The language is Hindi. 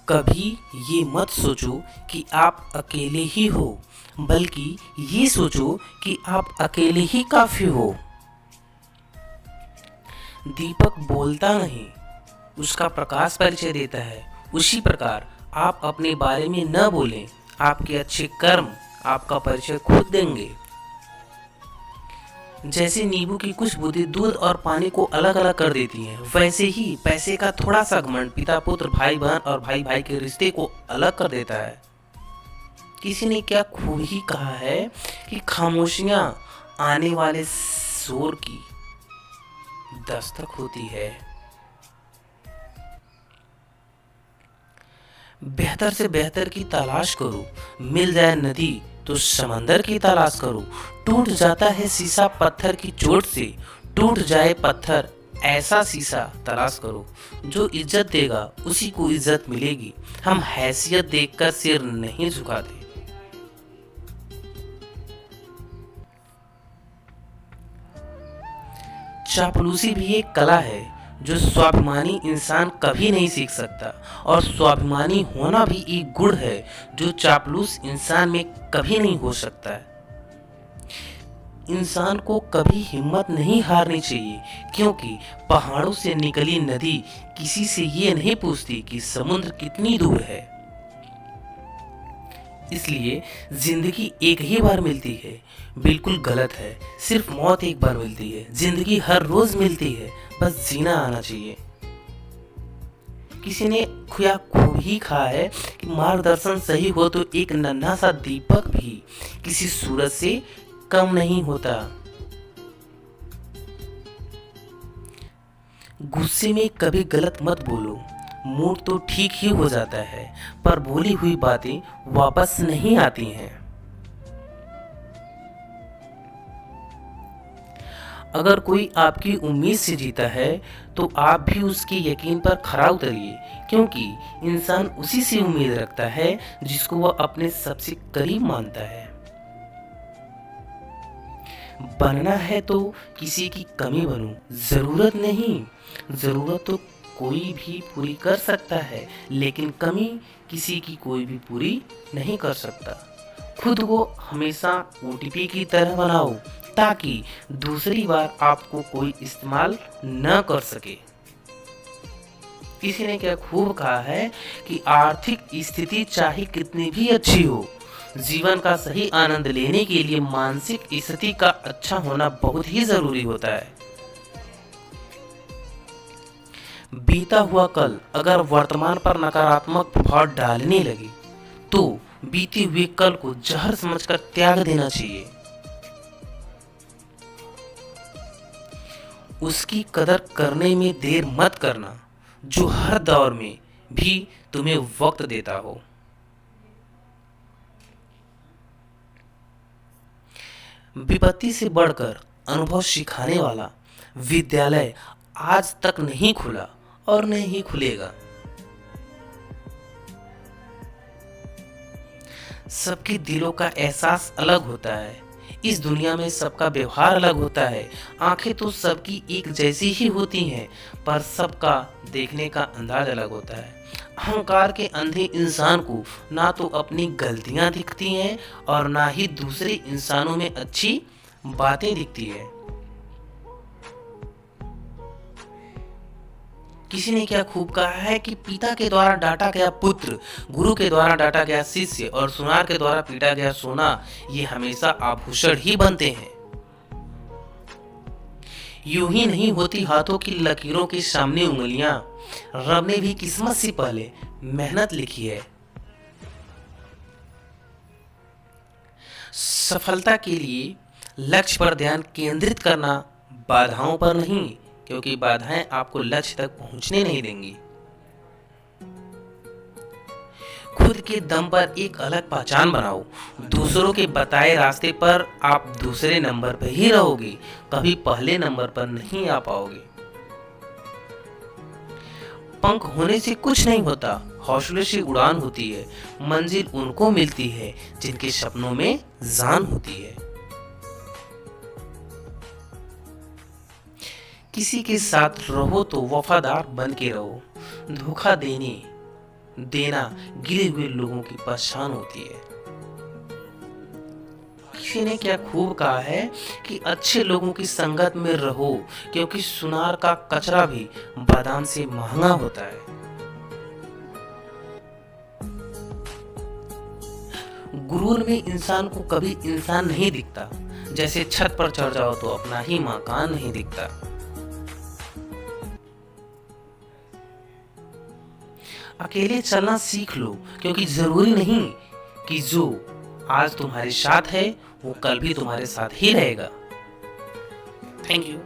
कभी ये मत सोचो कि आप अकेले ही हो, बल्कि ये सोचो कि आप अकेले ही काफ़ी हो। दीपक बोलता नहीं, उसका प्रकाश परिचय देता है। उसी प्रकार आप अपने बारे में न बोलें, आपके अच्छे कर्म आपका परिचय खुद देंगे। जैसे नींबू की कुछ बूंदें दूध और पानी को अलग अलग कर देती हैं, वैसे ही पैसे का थोड़ा सा घमंड पिता पुत्र, भाई बहन और भाई भाई के रिश्ते को अलग कर देता है। किसी ने क्या खूब ही कहा है कि खामोशियां आने वाले शोर की दस्तक होती है। बेहतर से बेहतर की तलाश करो, मिल जाए नदी तो समंदर की तलाश करो। टूट जाता है शीशा पत्थर की चोट से, टूट जाए पत्थर ऐसा शीशा तलाश करो। जो इज्जत देगा उसी को इज्जत मिलेगी। हम हैसियत देखकर सिर नहीं झुकाते। चापलूसी भी एक कला है जो स्वाभिमानी इंसान कभी नहीं सीख सकता, और स्वाभिमानी होना भी एक गुण है जो चापलूस इंसान में कभी नहीं हो सकता है। इंसान को कभी हिम्मत नहीं हारनी चाहिए, क्योंकि पहाड़ों से निकली नदी किसी से ये नहीं पूछती कि समुद्र कितनी दूर है। इसलिए जिंदगी एक ही बार मिलती है, बिल्कुल गलत है। सिर्फ मौत एक बार मिलती है, जिंदगी हर रोज मिलती है, बस जीना आना चाहिए। किसी ने खुया खूब ही कहा है कि मार्गदर्शन सही हो तो एक नन्हा सा दीपक भी किसी सूरज से कम नहीं होता। गुस्से में कभी गलत मत बोलो, मूड तो ठीक ही हो जाता है, पर बोली हुई बातें वापस नहीं आती हैं। अगर कोई आपकी उम्मीद से जीता है तो आप भी उसके यकीन पर खरा उतरिए, क्योंकि इंसान उसी से उम्मीद रखता है जिसको वह अपने सबसे करीब मानता है। बनना है तो किसी की कमी बनो, जरूरत नहीं। जरूरत तो कोई भी पूरी कर सकता है, लेकिन कमी किसी की कोई भी पूरी नहीं कर सकता। खुद को हमेशा ओटीपी की तरह बनाओ, ताकि दूसरी बार आपको कोई इस्तेमाल न कर सके। किसी ने क्या खूब कहा है कि आर्थिक स्थिति चाहे कितनी भी अच्छी हो, जीवन का सही आनंद लेने के लिए मानसिक स्थिति का अच्छा होना बहुत ही जरूरी होता है। बीता हुआ कल अगर वर्तमान पर नकारात्मक प्रभाव डालने लगे तो बीते हुए कल को जहर समझकर त्याग देना चाहिए। उसकी कदर करने में देर मत करना जो हर दौर में भी तुम्हें वक्त देता हो। विपत्ति से बढ़कर अनुभव सिखाने वाला विद्यालय आज तक नहीं खुला और नहीं खुलेगा। सबके दिलों का एहसास अलग होता है। इस दुनिया में सबका व्यवहार अलग होता है। आंखें तो सबकी एक जैसी ही होती हैं, पर सबका देखने का अंदाज अलग होता है। अहंकार के अंधे इंसान को ना तो अपनी गलतियां दिखती हैं और ना ही दूसरे इंसानों में अच्छी बातें दिखती है। किसी ने क्या खूब कहा है कि पिता के द्वारा डांटा गया पुत्र, गुरु के द्वारा डांटा गया शिष्य और सुनार के द्वारा पीटा गया सोना, ये हमेशा आभूषण ही बनते हैं। यूं ही नहीं होती हाथों की लकीरों के सामने उंगलियां। रब ने भी किस्मत से पहले मेहनत लिखी है। सफलता के लिए लक्ष्य पर ध्यान केंद्रित करना, बाधाओं पर नहीं, क्योंकि बाधाएं आपको लक्ष्य तक पहुंचने नहीं देंगी। खुद के दम पर एक अलग पहचान बनाओ। दूसरों के बताए रास्ते पर आप दूसरे नंबर पर ही रहोगे, कभी पहले नंबर पर नहीं आ पाओगे। पंख होने से कुछ नहीं होता, हौसले से उड़ान होती है। मंजिल उनको मिलती है जिनके सपनों में जान होती है। किसी के साथ रहो तो वफादार बन के रहो। धोखा देने देना गिरे हुए लोगों की पहचान होती है। किसी ने क्या खूब कहा है कि अच्छे लोगों की संगत में रहो, क्योंकि सुनार का कचरा भी बादाम से महंगा होता है। गुरूर में इंसान को कभी इंसान नहीं दिखता, जैसे छत पर चढ़ जाओ तो अपना ही मकान नहीं दिखता। अकेले चलना सीख लो, क्योंकि जरूरी नहीं कि जो आज तुम्हारे साथ है वो कल भी तुम्हारे साथ ही रहेगा। Thank you.